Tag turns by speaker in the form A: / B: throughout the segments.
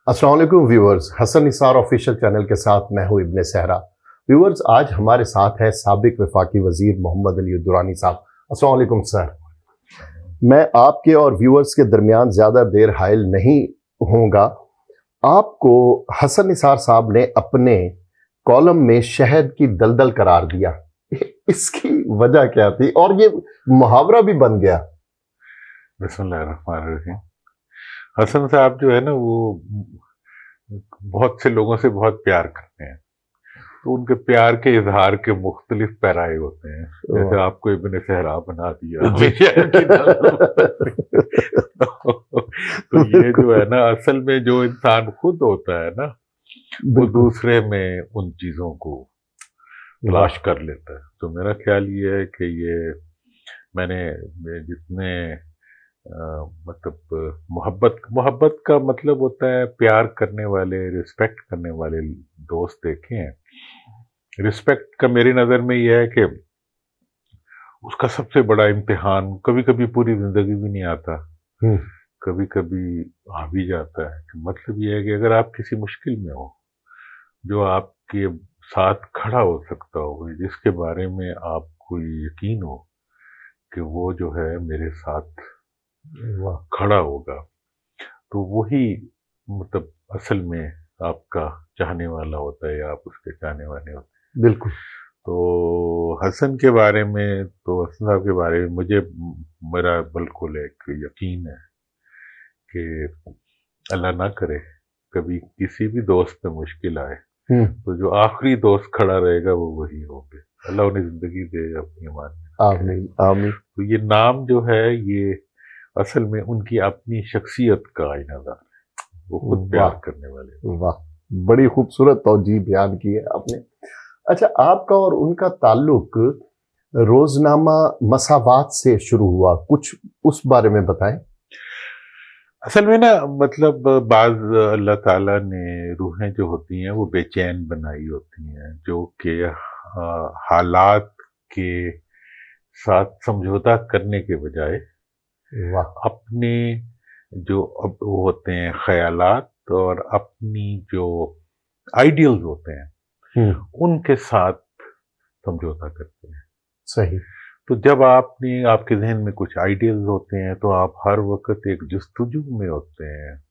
A: अस्सलाम वालेकुम viewers, Hasan Nisar official channel के साथ मैं हूं इब्ने सहरा। व्यूअर्स, आज हमारे साथ है साबिक वफाकी वजीर मोहम्मद अली दुरानी साहब। अस्सलाम वालेकुम सर। मैं आपके और व्यूअर्स के दरमियान ज़्यादा देर हायल नहीं होऊंगा। आपको हसन निसार साहब ने अपने कॉलम में शहद की दलदल करार दिया। इसकी वजह क्या थी और ये मुहावरा भी बन गया?
B: बिस्मिल्लाहिर्रहमानिर्रहीम। हसन साहब जो है ना, वो बहुत से लोगों से बहुत प्यार करते हैं, तो उनके प्यार के इजहार के मुख्तलिफ पैराए होते हैं। जैसे आपको इब्ने सहरा बना दिया
A: जी।
B: तो ये जो है ना, असल में जो इंसान खुद होता है ना, वो
A: बिल्कुल।
B: दूसरे में उन चीजों को तलाश कर लेता है। तो मेरा ख्याल ये है कि ये मैंने जितने मतलब मोहब्बत का मतलब होता है प्यार करने वाले, रिस्पेक्ट करने वाले दोस्त देखे हैं। रिस्पेक्ट का मेरी नज़र में यह है कि उसका सबसे बड़ा इम्तिहान कभी कभी पूरी जिंदगी भी नहीं आता, कभी कभी आ भी जाता है। कि मतलब यह है कि अगर आप किसी मुश्किल में हो, जो आपके साथ खड़ा हो सकता हो, जिसके बारे में आपको यकीन हो कि वो जो है मेरे साथ खड़ा होगा, तो वही मतलब असल में आपका चाहने वाला होता है या आप उसके चाहने वाले होते हैं।
A: बिल्कुल।
B: तो हसन के बारे में, तो हसन साहब के बारे में मुझे मेरा बिल्कुल एक यकीन है कि अल्लाह ना करे कभी किसी भी दोस्त पे मुश्किल आए, तो जो आखिरी दोस्त खड़ा रहेगा वो वही होंगे। अल्लाह उन्हें जिंदगी दे अपनी ईमान में।
A: आमीन आमीन।
B: तो ये नाम जो है, ये असल में उनकी अपनी शख्सियत का आईनादार है। वो खुद प्यार करने वाले।
A: वाह, बड़ी खूबसूरत तौजीह बयान की है आपने। अच्छा, आपका और उनका ताल्लुक रोजनामा मसावात से शुरू हुआ, कुछ उस बारे में बताएं।
B: असल में ना, मतलब बाज अल्लाह ताला ने रूहें जो होती हैं वो बेचैन बनाई होती हैं, जो कि हालात के साथ समझौता करने के बजाय
A: वाह।
B: अपने जो अब वो होते हैं ख्यालात और अपनी जो आइडियल्स होते हैं उनके साथ समझौता करते हैं।
A: सही।
B: तो जब आपके जहन में कुछ आइडियल्स होते हैं, तो आप हर वक्त एक जस्तजू में होते हैं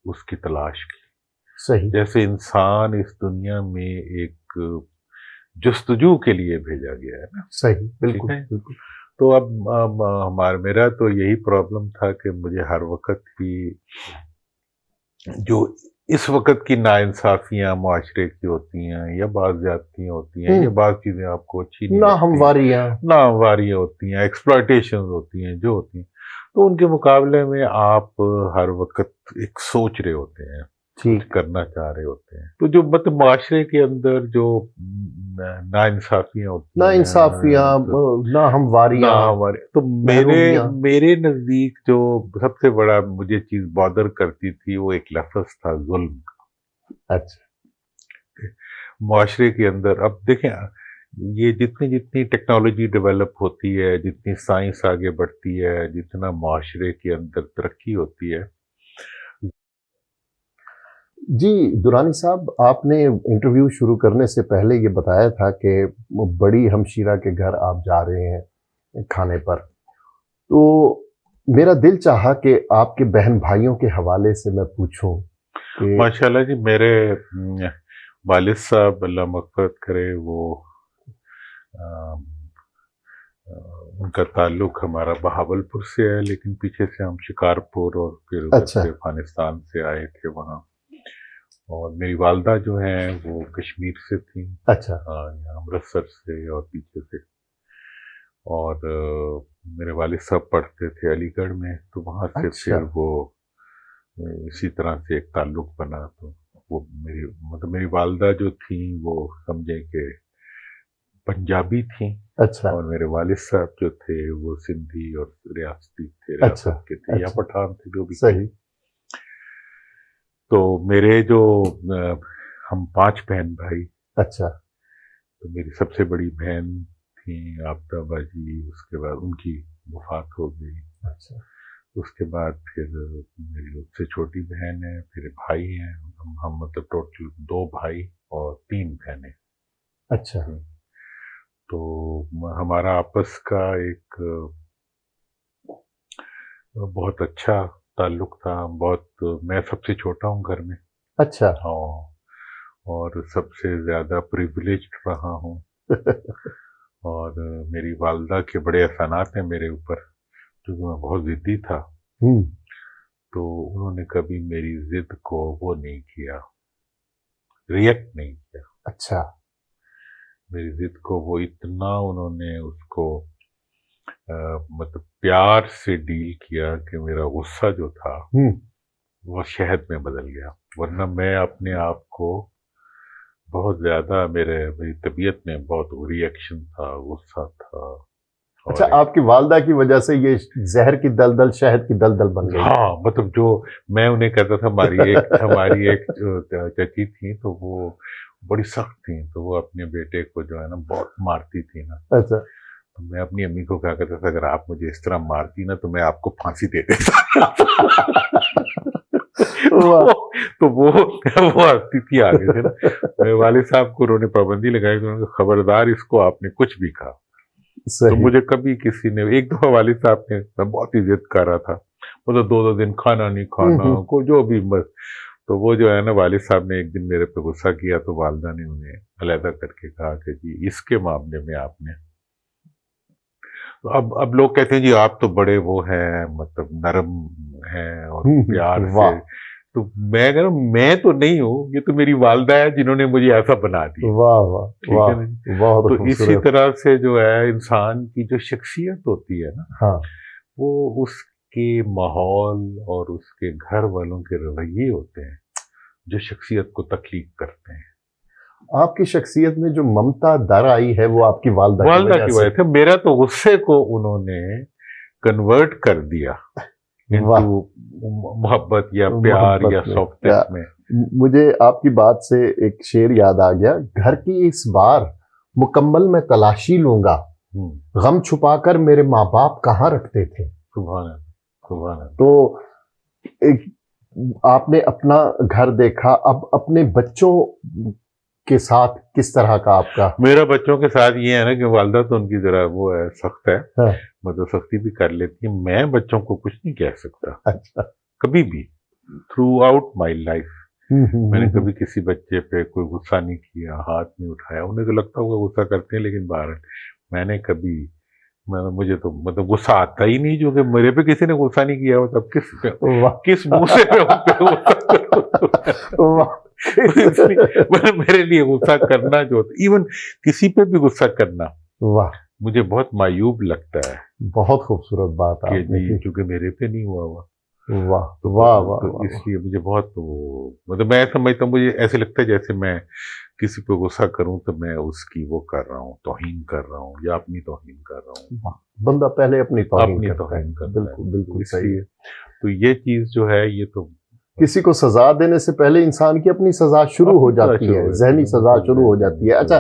B: उसकी तलाश की।
A: सही।
B: जैसे इंसान इस दुनिया में एक जस्तजू के लिए भेजा गया है ना।
A: सही।
B: ठीक
A: बिल्कुल
B: है।
A: बिल्कुल।
B: तो अब मेरा तो यही प्रॉब्लम था कि मुझे हर वक्त ही जो इस वक्त की नाइंसाफियां माशरे की होती हैं, या बाज़ ज्यादतियां होती हैं, या बाज़ चीजें आपको अच्छी नहीं
A: ना
B: लगती,
A: हमवारियां।
B: नामवारियां होती हैं, एक्सप्लॉयटेशन होती हैं जो होती हैं, तो उनके मुकाबले में आप हर वक्त एक सोच रहे होते हैं, कुछ
A: ठीक।
B: करना चाह रहे होते हैं। तो जो मतलब माशरे के अंदर जो नाइंसाफियां
A: ना
B: होती
A: इंसाफियां,
B: हैं, तो
A: ना
B: ना
A: हमवारियां,
B: हमारे, तो मेरे
A: महरूमियां।
B: मेरे नजदीक जो सबसे बड़ा मुझे चीज बॉदर करती थी, वो एक लफ्ज था, जुल्म।
A: अच्छा।
B: मुआशरे के अंदर अब देखें, ये जितनी जितनी टेक्नोलॉजी डेवलप होती है, जितनी साइंस आगे बढ़ती है, जितना मुआशरे के अंदर तरक्की होती है।
A: जी दुरानी साहब, आपने इंटरव्यू शुरू करने से पहले ये बताया था कि बड़ी हमशीरा के घर आप जा रहे हैं खाने पर, तो मेरा दिल चाहा कि आपके बहन भाइयों के हवाले से मैं पूछूं कि
B: माशाल्लाह जी, मेरे वालिद साहब अल्लाह मग़फ़िरत करे, वो उनका ताल्लुक हमारा बहावलपुर से है, लेकिन पीछे से हम शिकारपुर और फिर उधर
A: अच्छा।
B: से अफगानिस्तान से आए थे वहाँ। और मेरी वालदा जो हैं वो कश्मीर से थी,
A: अच्छा।
B: यहाँ अमृतसर से और पीछे से। और मेरे वालिद साहब पढ़ते थे अलीगढ़ में, तो वहाँ से
A: अच्छा।
B: फिर वो इसी तरह से एक ताल्लुक बना। तो वो मेरी वालदा जो थी, वो समझे कि पंजाबी थी,
A: अच्छा।
B: और मेरे वालिद साहब जो थे वो सिंधी और रियासती थे,
A: अच्छा।
B: रियासत के थे, या
A: अच्छा।
B: पठान थे, जो भी थे।
A: सही।
B: तो मेरे जो हम 5 बहन भाई।
A: अच्छा।
B: तो मेरी सबसे बड़ी बहन थी आफताबा जी, उसके बाद उनकी वफात हो गई।
A: अच्छा।
B: اس کے بعد پھر میری اس سے چھوٹی بہن ہے، پھر بھائی ہیں، ہم مطلب ٹوٹل 2 بھائی اور 3 بہنیں.
A: اچھا.
B: تو ہمارا آپس کا ایک بہت اچھا تعلق تھا. میں سب سے چھوٹا ہوں گھر میں.
A: اچھا.
B: اور سب سے زیادہ پریویلیجڈ رہا ہوں. اور میری والدہ کے بڑے احسانات ہیں میرے اوپر، کیونکہ میں بہت ضدی تھا. تو انہوں نے کبھی میری ضد کو وہ نہیں کیا، ریئیکٹ نہیں کیا.
A: اچھا.
B: میری ضد کو وہ اتنا انہوں نے اس کو مطلب پیار سے ڈیل کیا کہ میرا غصہ جو تھا وہ شہد میں بدل گیا. ورنہ میں اپنے آپ کو بہت زیادہ میری طبیعت میں بہت ریئیکشن تھا، غصہ تھا.
A: اچھا، آپ کی والدہ کی وجہ سے یہ زہر کی دلدل شہد کی دلدل بن گئی؟
B: ہاں، مطلب جو میں انہیں کہتا تھا، ہماری ایک چچی تھی تو وہ بڑی سخت تھیں، تو وہ اپنے بیٹے کو جو ہے نا بہت مارتی تھی نا.
A: اچھا.
B: تو میں اپنی امی کو کہا کرتا تھا، اگر آپ مجھے اس طرح مارتی نا تو میں آپ کو پھانسی دے دیتا. تو وہ ہنستی تھی آگے سے نا. میرے والد صاحب کو انہوں نے پابندی لگائی، انہوں نے خبردار اس کو آپ نے کچھ بھی کہا. تو مجھے کبھی کسی نے، ایک دفعہ والد صاحب نے، میں بہت ہی ضد کر رہا تھا، مطلب 2 دن کھانا نہیں کھانا کو جو بھی، بس. تو وہ جو ہے نا والد صاحب نے ایک دن میرے پہ غصہ کیا تو والدہ نے انہیں علیحدہ کر کے کہا کہ جی اس کے معاملے میں آپ نے، تو اب لوگ کہتے ہیں جی آپ تو بڑے وہ ہیں، مطلب نرم ہیں اور پیار سے. تو میں کہہ رہا ہوں میں تو نہیں ہوں، یہ تو میری والدہ ہے جنہوں نے مجھے ایسا بنا دیا.
A: واہ واہ واہ.
B: تو اسی طرح سے جو ہے انسان کی جو شخصیت ہوتی ہے نا، وہ اس کے ماحول اور اس کے گھر والوں کے رویے ہوتے ہیں جو شخصیت کو تخلیق کرتے ہیں.
A: آپ کی شخصیت میں جو ممتا در آئی ہے وہ آپ کی والدہ
B: کی وجہ سے. میرا تو غصے کو انہوں نے کنورٹ کر دیا انٹو محبت یا پیار یا سافٹنس میں.
A: مجھے آپ کی بات سے ایک شعر یاد آ گیا، گھر کی اس بار مکمل میں تلاشی لوں گا، غم چھپا کر میرے ماں باپ کہاں رکھتے تھے.
B: سبحان اللہ، سبحان اللہ.
A: تو آپ نے اپنا گھر دیکھا، اب اپنے بچوں کے ساتھ کس طرح کا آپ کا؟
B: میرا بچوں کے ساتھ یہ ہے نا کہ والدہ تو ان کی ذرا وہ ہے، سخت ہے، مطلب سختی بھی کر لیتی ہے. میں بچوں کو کچھ نہیں کہہ سکتا.
A: اچھا.
B: کبھی بھی تھرو آؤٹ مائی لائف میں نے کبھی کسی بچے پہ کوئی غصہ نہیں کیا، ہاتھ نہیں اٹھایا. انہیں تو لگتا ہوگا غصہ کرتے ہیں، لیکن باہر میں نے کبھی، مجھے تو مطلب غصہ آتا ہی نہیں. جو کہ میرے پہ کسی نے غصہ نہیں کیا ہو تب کس منہ سے میرے لیے غصہ کرنا جو ایون کسی پہ بھی غصہ کرنا مجھے بہت معیوب لگتا ہے.
A: بہت خوبصورت بات ہے
B: کیونکہ میرے پہ نہیں ہوا ہوا.
A: واہ واہ واہ.
B: اس لیے مجھے بہت مطلب میں سمجھتا ہوں، مجھے ایسے لگتا ہے جیسے میں کسی پہ غصہ کروں تو میں اس کی وہ کر رہا ہوں، توہین کر رہا ہوں یا اپنی توہین کر رہا ہوں.
A: بندہ پہلے اپنی توہین
B: کرتا ہے.
A: بالکل بالکل
B: صحیح ہے. تو یہ چیز جو ہے، یہ تو
A: کسی کو سزا دینے سے پہلے انسان کی اپنی سزا شروع ہو جاتی ہے، ذہنی سزا شروع ہو جاتی ہے. اچھا.